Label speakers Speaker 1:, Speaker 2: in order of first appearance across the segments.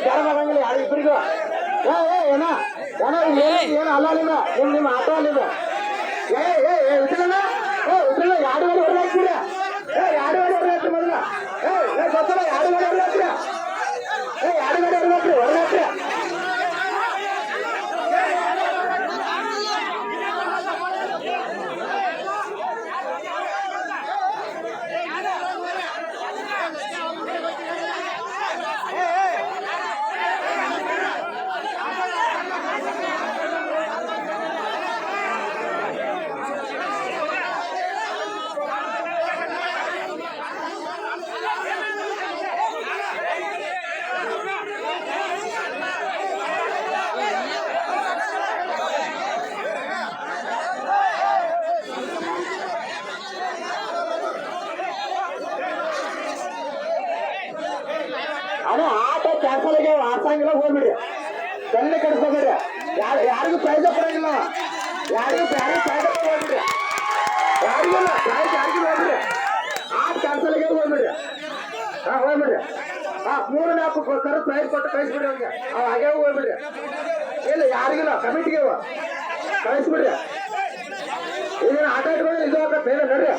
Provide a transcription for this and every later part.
Speaker 1: ಗರಂ ಆಗಂಗಿಲ್ಲ ಯಾರು ಇಬ್ಬರಿಗೂ ಏನ ಏನ ಏನು ಅಲ್ಲಿದ ನಿಮ್ಮ ಆಟೋ ಅಲ್ಲಿದ ಉದ್ರಲ್ಲ ಉದ್ರಲ್ಲ ಎರಡು ಗಾಡಿ ಹೊರಗಾಕ್ತೀರ ಎರಡು ಗಾಡಿ ಹೊರಗಾಕ್ರಿ ಮೊದಲ ಗೊತ್ತಲ್ಲ ಎರಡು ಗಾಡಿ ಹೊರಗಾಕ್ತೀರ ಎರಡು ಗಾಡಿ ಹೊರಗಾಕ್ರಿ ಹೊರಗಾಕ್ರಿ ಅದೇ ಆಟ ಕ್ಯಾನ್ಸಲ್ ಆಗ್ಯಾವ ಆಡ್ಸಂಗಿಲ್ಲ ಹೋಗ್ಬಿಡ್ರಿ ತಲೆ ಕೆಡಿಸ್ಕೋಬೇಡ್ರಿ ಯಾರಿಗೂ ಪ್ರೈಸ್ ಕೊಡಂಗಿಲ್ಲ ಯಾರಿಗೂ ಪ್ರೈಸ್ ಹೋಗ್ಬಿಡ್ರಿ ಯಾರಿಗಿಲ್ಲ ಪ್ರೈಸ್ ಯಾರಿಗೂ ಹೋಗ್ಬಿಡ್ರಿ ಆಟ ಕ್ಯಾನ್ಸಲ್ ಆಗ್ಯಾವ ಹೋಗ್ಬಿಡ್ರಿ ಹೋಗ್ಬಿಡ್ರಿ 3-4 ಕರೆ ಪ್ರೈಸ್ ಕೊಟ್ಟು ಕಳಿಸ್ಬಿಡ್ರಿ ಅವ್ರಿಗೆ ಆಗ್ಯಾವ ಹೋಗ್ಬಿಡ್ರಿ ಇಲ್ಲ ಯಾರಿಗಿಲ್ಲ ಕಮಿಟಿಗೆ ಕಳಿಸ್ಬಿಡ್ರಿ ಇದನ್ನ ಆಟ ಇಟ್ಕೊಂಡ್ರೆ ಇದು ಹಾಕ ಬೇರೆ ನೋಡ್ರಿ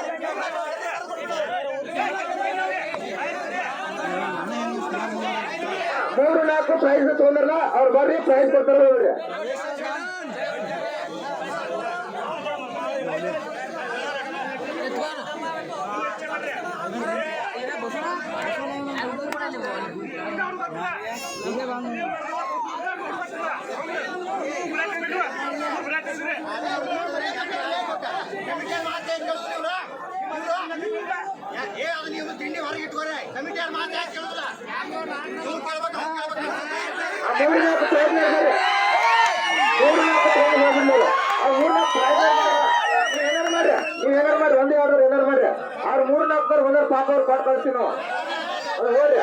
Speaker 1: ಮೂರು ನಾಲ್ಕು ಪ್ರೈಸ್ ತಗೊಂಡ್ರಲ್ಲ ಅವ್ರು ಬರ್ರಿ ಪ್ರೈಸ್ ಕೊಡ್ತಾರ ನೋಡ್ರಿ
Speaker 2: ನೀವು ತಿಂಡಿ ಹೊರಗೆ ಇಟ್ಕೋರಿ ಕಮಿಟಿ ಮಾತು ಯಾಕೆ ಕೇಳುದಿಲ್ಲ
Speaker 1: ಏನಾರು ಮಾಡ್ರಿ ಒಂದೇ ಆರ್ಡರ್ ಏನಾರು ಮಾಡ್ರಿ ಅವ್ರು 3-4 ಒಂದಾರು ಪಾಪ ಅವ್ರು ಕೊಟ್ಟು ಕಳಿಸ್ತೀವಿ ನಾವು ಅದು ಹೋಗ್ರಿ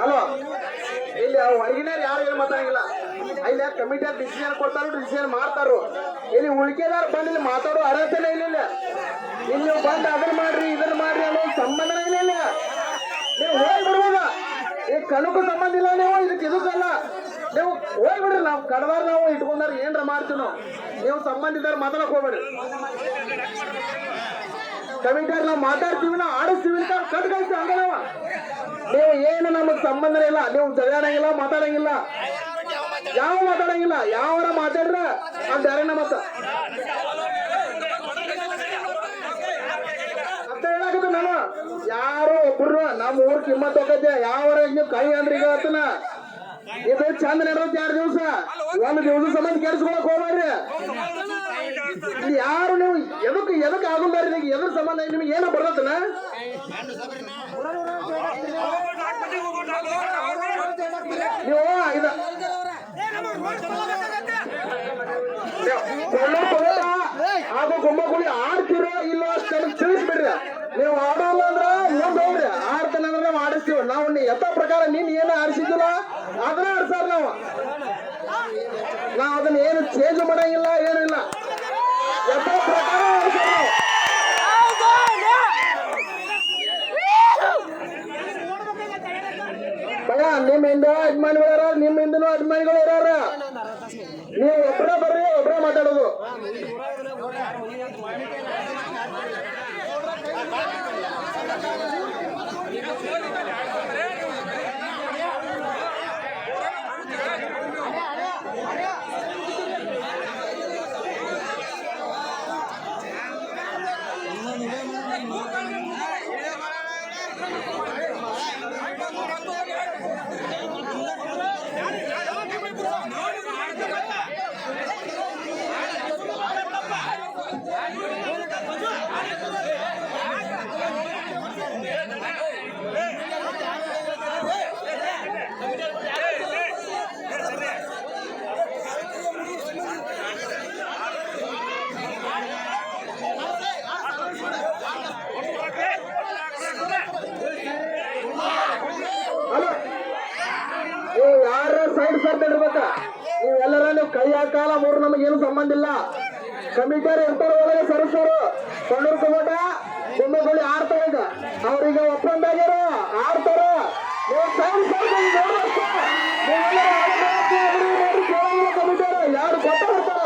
Speaker 1: ಹಲೋ ಇಲ್ಲಿ ಹೊರಗಿನಾರ ಯಾರು ಏನು ಮಾತಾಡಂಗಿಲ್ಲ ಇಲ್ಲಿ ಕಮಿಟಿಯಾಗ ಡಿಸಿಷನ್ ಕೊಡ್ತಾರೋ ಡಿಸಿಷನ್ ಮಾಡ್ತಾರೋ ಇಲ್ಲಿ ಉಳಿಕೆದಾರ ಬಂದು ಇಲ್ಲಿ ಮಾತಾಡೋ ಅರ್ಹತೆನೇ ಇಲ್ಲ ಇಲ್ಲಿ ನೀವು ಬಂದು ಅದನ್ನ ಮಾಡ್ರಿ ಇದನ್ನ ಮಾಡ್ರಿ ಅನ್ನೋ ಸಂಬಂಧನೇ ಇಲ್ಲ ನೀವು ಹೋಗ್ಬಿಡ್ಬೋದ ಈ ಕಣಕ್ಕೂ ಸಂಬಂಧ ಇಲ್ಲ ನೀವು ಇದಕ್ಕೆ ಇದಕ್ಕಲ್ಲ ನೀವು ಹೋಗ್ಬಿಡ್ರಿ ನಾವು ಕಡವಾರ ನಾವು ಇಟ್ಕೊಂಡಾರ ಏನ್ರ ಮಾಡ್ತೀವಿ ನೀವು ಸಂಬಂಧ ಇದ್ದಾರ ಮಾತಾಡಕ್ ಹೋಗ್ಬೇಡ್ರಿ ಕಮಿಟಿಯಾಗ ನಾವು ಮಾತಾಡ್ತೀವಿ ನಾವು ಆಡಿಸ್ತೀವಿ ಅಂತ ಕಟ್ ಕಳಿಸ್ತೀವಿ ಹಂಗ ನಾವು ನೀವು ಏನು ನಮಗ್ ಸಂಬಂಧನೇ ಇಲ್ಲ ನೀವು ಜಗಾಡಂಗಿಲ್ಲ ಮಾತಾಡಂಗಿಲ್ಲ ಯಾವ ಮಾತಾಡಂಗಿಲ್ಲ ಯಾವರ ಮಾತಾಡ್ರ ಅಂತ ಯಾರನ್ನ ಮತ್ತ ಅಂತ ಹೇಳಾಕತ್ತ ನಾನು ಯಾರು ಒಬ್ರು ನಮ್ಮ ಊರ್ ಕಿಮ್ಮತ್ ಹೋಗತ್ತೆ ಯಾವರ ನೀವು ಕೈ ಅಂದ್ರೆ ಈಗ ಆತನ ಇದು ಚಂದ ನಡೆದ 2 ದಿವಸ 1 ದಿವಸ ಸಂಬಂಧ ಕೆಲ್ಸ್ಕೊಳಕ್ ಹೋಗ್ಬಾರ್ರಿ ಯಾರು ನೀವು ಎದಕ್ ಆಗುಂಬಾರ್ರಿ ನನಗೆ ಎದ್ರ ಸಂಬಂಧ ನಿಮಗೆ ಏನೋ ಬರ್ತನ ನೀವು ಹಾಗೂ ಗುಮ್ಮಗುಳಿ ಆಡ್ತಿರೋ ಇಲ್ಲೋ ಅಷ್ಟು ತಿಳಿಸ್ಬಿಡ್ರಿ. ನೀವು ಆಡೋಲ್ಲ ಅಂದ್ರ ಮುಂದೆ ಹೋಗ್ರಿ, ಆಡ್ತಾನೆ ಅಂದ್ರೆ ನಾವು ಆಡಿಸ್ತೀವಿ. ನಾವು ಯಥ ಪ್ರಕಾರ ನೀನ್ ಏನು ಆಡಿಸಿದಿಲ್ಲ ಅದನ್ನ ಆಡ್ಸಾರ ನಾವು ಅದನ್ನ ಏನು ಚೇಂಜ್ ಮಾಡಂಗಿಲ್ಲ, ಏನು ಇಲ್ಲ, ಯಥ ಪ್ರಕಾರ ಆಡ್ಸಾರ ನಾವು. ಭಯ ನಿಮ್ಮ ಹಿಂದ ಅಭಿಮಾನಿಗಳು ಇರೋರು, ನಿಮ್ಮ ಹಿಂದನೂ ಅಭಿಮಾನಿಗಳು ಇರೋರು. ನೀವು ಒಬ್ಬರೇ ಬರ್ರಿ, ಒಬ್ಬರೇ ಮಾತಾಡೋದು. ನೀವು ಯಾರ ಸೈಡ್ ಸರ್ಟ್ ಇರ್ಬೇಕ, ನೀವೆಲ್ಲರ ನೀವು ಕೈ ಕಾಲ ಮೂರು ನಮಗೇನು ಸಂಬಂಧ ಇಲ್ಲ. ಕಮಿಟಿಯರ್ ಇರ್ತಾರ ಒಳಗೆ ಸರಸರು ಕೊಂಡೂರು ಕುಮಟ ಗುಮ್ಮಗುಳಿ ಆಡ್ತಾರ. ಈಗ ಅವ್ರೀಗ ಒಪ್ಪಂದ ಆಗ್ಯಾರ, ಆಡ್ತಾರ. ನೀವು ಸೈಡ್ ಸರ್ಟ್ ನೋಡ್ಬೇಕು. ಕಮಿಟಿಯರ್ ಯಾರು ಗೊತ್ತಾಗ್ತಾರ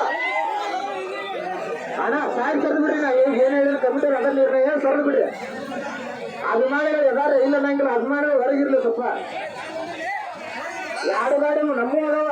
Speaker 1: ಅಣ್ಣ ಸೈಡ್ ಸರ್ದ್ ಬಿಡ್ರಿ. ನಾ ಈಗ ಏನ್ ಹೇಳಿದ್ರೆ ಕಮಿಟಿಯರ್ ಅದನ್ನ ನಿರ್ಣಯ ಸರ್ದ್ ಬಿಡ್ರಿ. ಅಭಿಮಾನಿಗಳು ಎದಾರ ಇಲ್ಲ ನಂಗಿಲ್ಲ, ಅಭಿಮಾನಿಗಳು ಹೊರಗಿರ್ಲಿ ಸ್ವಲ್ಪ. ಯಾರು ಗಾಡಿ ನಮ್ಮೂ ಅದಾವ.